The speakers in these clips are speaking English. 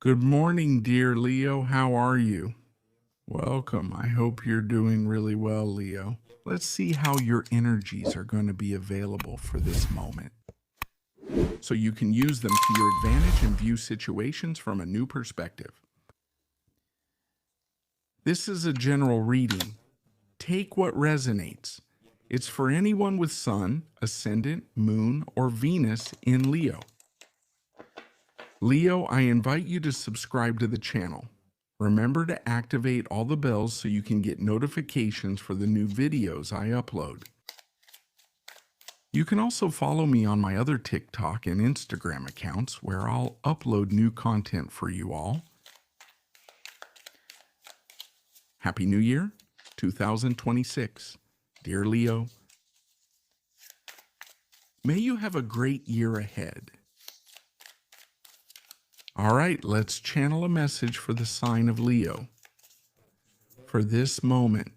Good morning, dear Leo. How are you? Welcome. I hope you're doing really well, Leo. Let's see how your energies are going to be available for this moment so you can use them to your advantage and view situations from a new perspective. This is a general reading. Take what resonates. It's for anyone with Sun, Ascendant, Moon, or Venus in Leo. Leo, I invite you to subscribe to the channel. Remember to activate all the bells so you can get notifications for the new videos I upload. You can also follow me on my other TikTok and Instagram accounts where I'll upload new content for you all. Happy New Year, 2026. Dear Leo, may you have a great year ahead. All right, let's channel a message for the sign of Leo for this moment.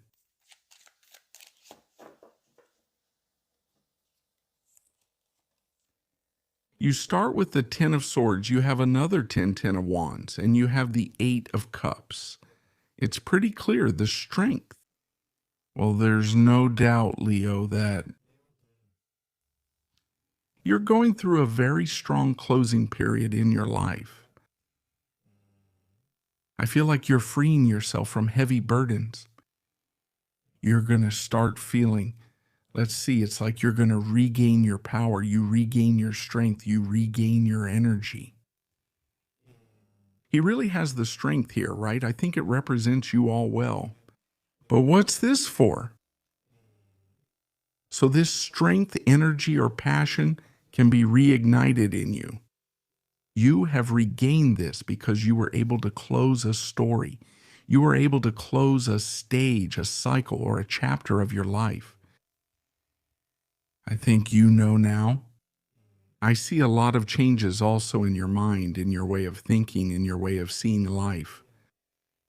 You start with the 10 of Swords, you have another 10 of Wands, and you have the 8 of Cups. It's pretty clear the strength. Well, there's no doubt, Leo, that you're going through a very strong closing period in your life. I feel like you're freeing yourself from heavy burdens. You're going to start feeling, let's see, it's like you're going to regain your power, you regain your strength, you regain your energy. He really has the strength here, right? I think it represents you all well. But what's this for? So this strength, energy, or passion can be reignited in you. You have regained this because you were able to close a story. You were able to close a stage, a cycle, or a chapter of your life. I think you know now. I see a lot of changes also in your mind, in your way of thinking, in your way of seeing life.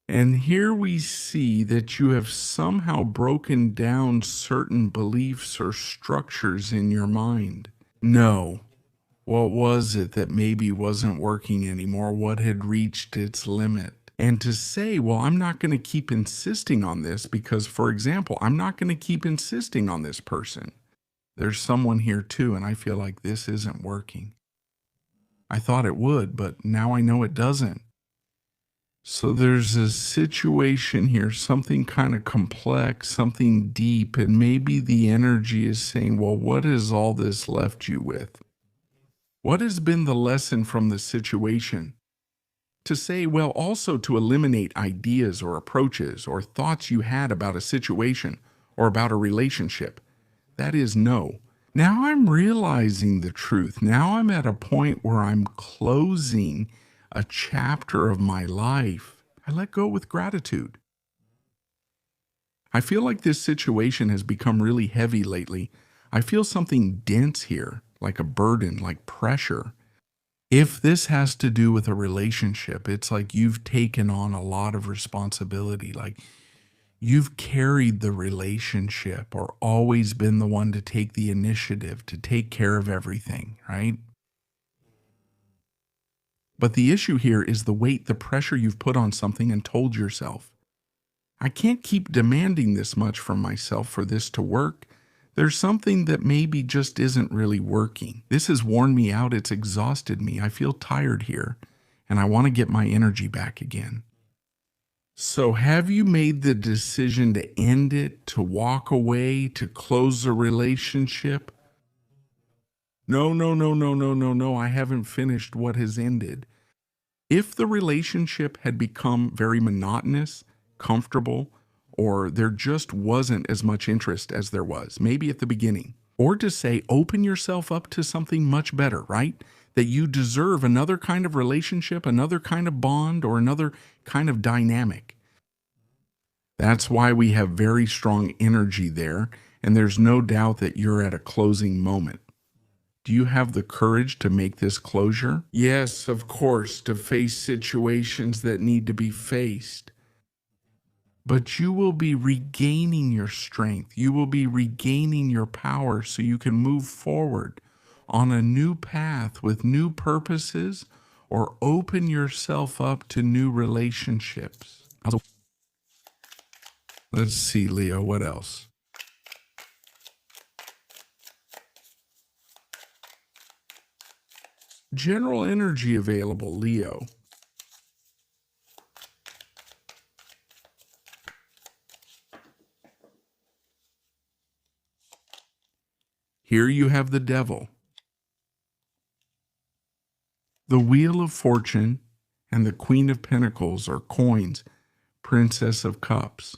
And here we see that you have somehow broken down certain beliefs or structures in your mind. No. What was it that maybe wasn't working anymore? What had reached its limit? And to say, well, I'm not going to keep insisting on this because, for example, I'm not going to keep insisting on this person. There's someone here too, and I feel like this isn't working. I thought it would, but now I know it doesn't. So there's a situation here, something kind of complex, something deep, and maybe the energy is saying, well, what has all this left you with? What has been the lesson from the situation? To say, well, also to eliminate ideas or approaches or thoughts you had about a situation or about a relationship. That is no. Now I'm realizing the truth. Now I'm at a point where I'm closing a chapter of my life. I let go with gratitude. I feel like this situation has become really heavy lately. I feel something dense here, like a burden, like pressure. If this has to do with a relationship, it's like you've taken on a lot of responsibility, like you've carried the relationship or always been the one to take the initiative, to take care of everything, right? But the issue here is the weight, the pressure you've put on something and told yourself, I can't keep demanding this much from myself for this to work. There's something that maybe just isn't really working. This has worn me out. It's exhausted me. I feel tired here, and I want to get my energy back again. So have you made the decision to end it, to walk away, to close the relationship? No, no, no, no, no, no, no. I haven't finished what has ended. If the relationship had become very monotonous, comfortable, or there just wasn't as much interest as there was, maybe at the beginning, or to say, open yourself up to something much better, right? That you deserve another kind of relationship, another kind of bond, or another kind of dynamic. That's why we have very strong energy there, and there's no doubt that you're at a closing moment. Do you have the courage to make this closure? Yes, of course, to face situations that need to be faced. But you will be regaining your strength. You will be regaining your power so you can move forward on a new path with new purposes or open yourself up to new relationships. Let's see, Leo, what else? General energy available, Leo. Here you have the devil, the wheel of fortune, and the queen of pentacles or coins, princess of cups.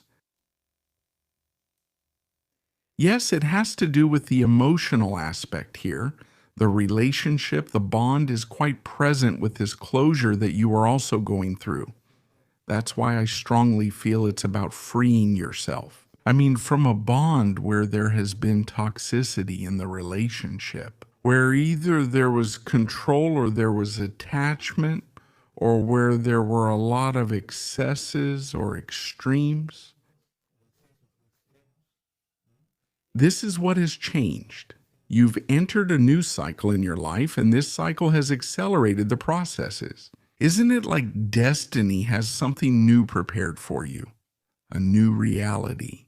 Yes, it has to do with the emotional aspect here. The relationship, the bond is quite present with this closure that you are also going through. That's why I strongly feel it's about freeing yourself. I mean, from a bond where there has been toxicity in the relationship, where either there was control or there was attachment, or where there were a lot of excesses or extremes. This is what has changed. You've entered a new cycle in your life, and this cycle has accelerated the processes. Isn't it like destiny has something new prepared for you? A new reality.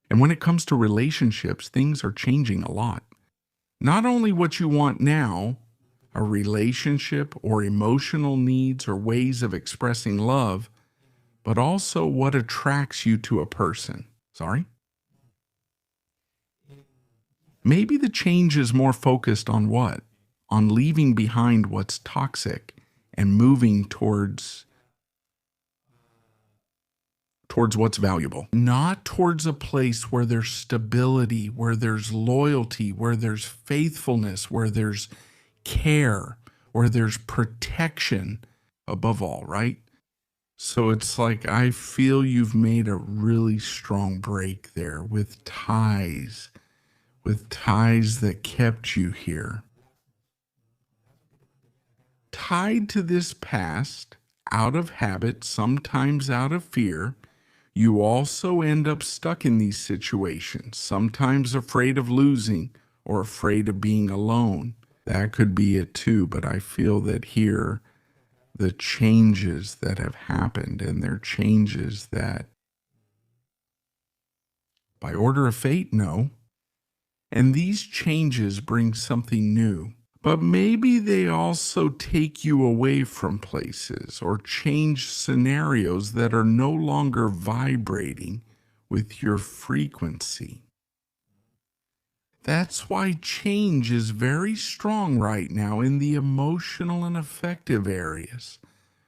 And when it comes to relationships, things are changing a lot. Not only what you want now, a relationship or emotional needs or ways of expressing love, but also what attracts you to a person. Sorry? Maybe the change is more focused on what? On leaving behind what's toxic and moving towards what's valuable. Not towards a place where there's stability, where there's loyalty, where there's faithfulness, where there's care, where there's protection above all, right? So it's like I feel you've made a really strong break there with ties that kept you here. Tied to this past, out of habit, sometimes out of fear, you also end up stuck in these situations, sometimes afraid of losing or afraid of being alone. That could be it too, but I feel that here, the changes that have happened, and they're changes that, by order of fate, no. And these changes bring something new. But maybe they also take you away from places or change scenarios that are no longer vibrating with your frequency. That's why change is very strong right now in the emotional and affective areas.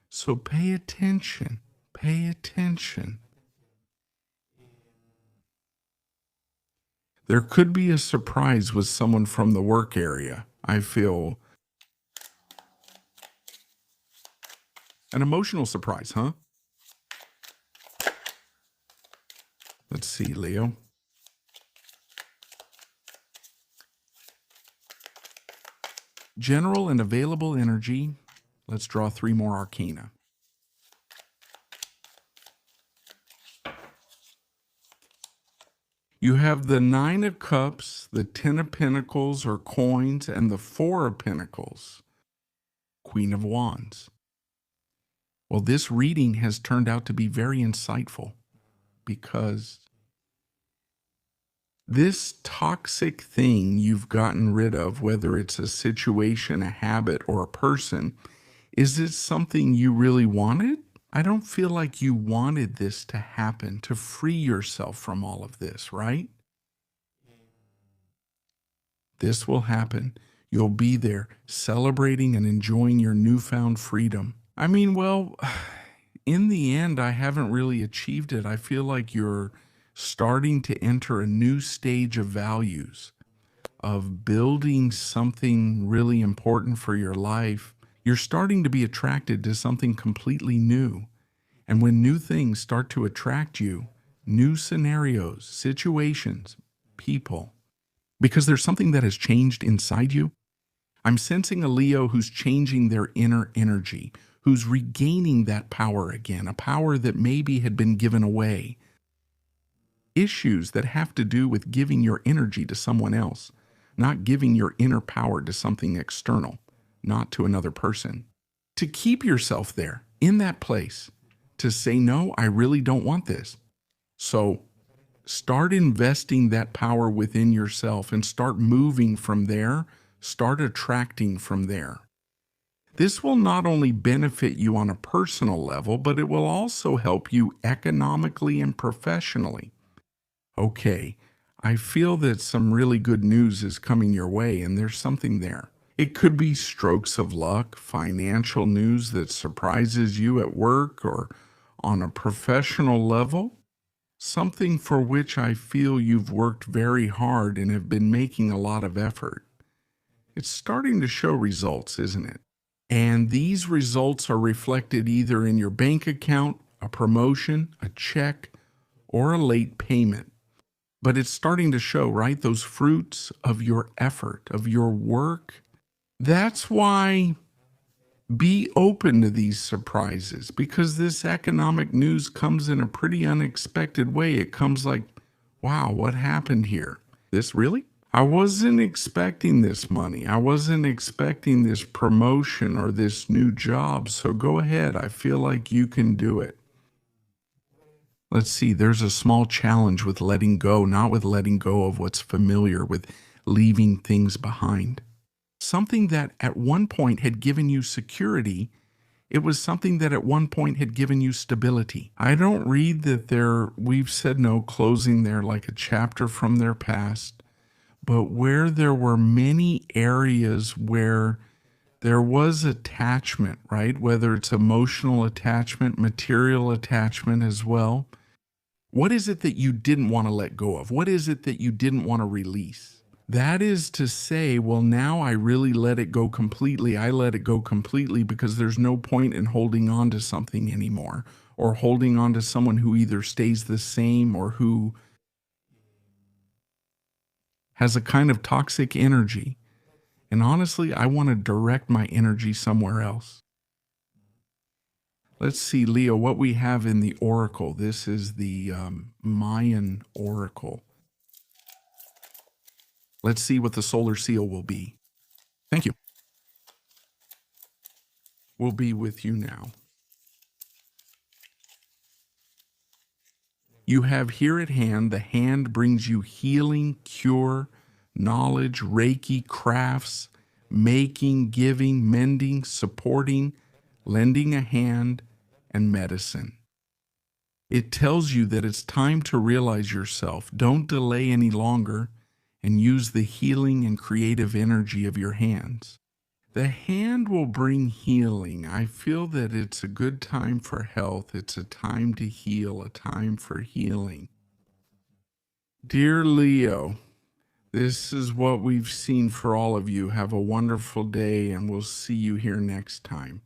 So pay attention. Pay attention. There could be a surprise with someone from the work area. I feel an emotional surprise, huh? Let's see, Leo. General and available energy. Let's draw 3 more arcana. You have the 9 of Cups, the 10 of Pentacles or coins, and the 4 of Pentacles, Queen of Wands. Well, this reading has turned out to be very insightful because this toxic thing you've gotten rid of, whether it's a situation, a habit, or a person, is it something you really wanted? I don't feel like you wanted this to happen, to free yourself from all of this, right? This will happen. You'll be there celebrating and enjoying your newfound freedom. I mean, well, in the end, I haven't really achieved it. I feel like you're starting to enter a new stage of values, of building something really important for your life. You're starting to be attracted to something completely new. And when new things start to attract you, new scenarios, situations, people, because there's something that has changed inside you, I'm sensing a Leo who's changing their inner energy, who's regaining that power again, a power that maybe had been given away. Issues that have to do with giving your energy to someone else, not giving your inner power to something external, not to another person. to keep yourself there in that place, to say, no, I really don't want this. So start investing that power within yourself and start moving from there, start attracting from there. This will not only benefit you on a personal level, but it will also help you economically and professionally. Okay, I feel that some really good news is coming your way, and there's something there. It could be strokes of luck, financial news that surprises you at work or on a professional level, something for which I feel you've worked very hard and have been making a lot of effort. It's starting to show results, isn't it? And these results are reflected either in your bank account, a promotion, a check, or a late payment. But it's starting to show, right? Those fruits of your effort, of your work. That's why be open to these surprises, because this economic news comes in a pretty unexpected way. It comes like, wow, what happened here? This really? I wasn't expecting this money. I wasn't expecting this promotion or this new job. So go ahead. I feel like you can do it. Let's see, there's a small challenge with letting go, not with letting go of what's familiar, with leaving things behind. Something that at one point had given you security, it was something that at one point had given you stability. I don't read that we've said no, closing there like a chapter from their past, but where there were many areas where there was attachment, right? Whether it's emotional attachment, material attachment as well. What is it that you didn't want to let go of? What is it that you didn't want to release? That is to say, well, now I really let it go completely. I let it go completely because there's no point in holding on to something anymore, or holding on to someone who either stays the same or who has a kind of toxic energy. And honestly, I want to direct my energy somewhere else. Let's see, Leo, what we have in the oracle. This is the Mayan oracle. Let's see what the solar seal will be. Thank you. We'll be with you now. You have here at hand, the hand brings you healing, cure, knowledge, Reiki, crafts, making, giving, mending, supporting, lending a hand, and medicine. It tells you that it's time to realize yourself. Don't delay any longer and use the healing and creative energy of your hands. The hand will bring healing. I feel that it's a good time for health. It's a time to heal, a time for healing. Dear Leo, this is what we've seen for all of you. Have a wonderful day, and we'll see you here next time.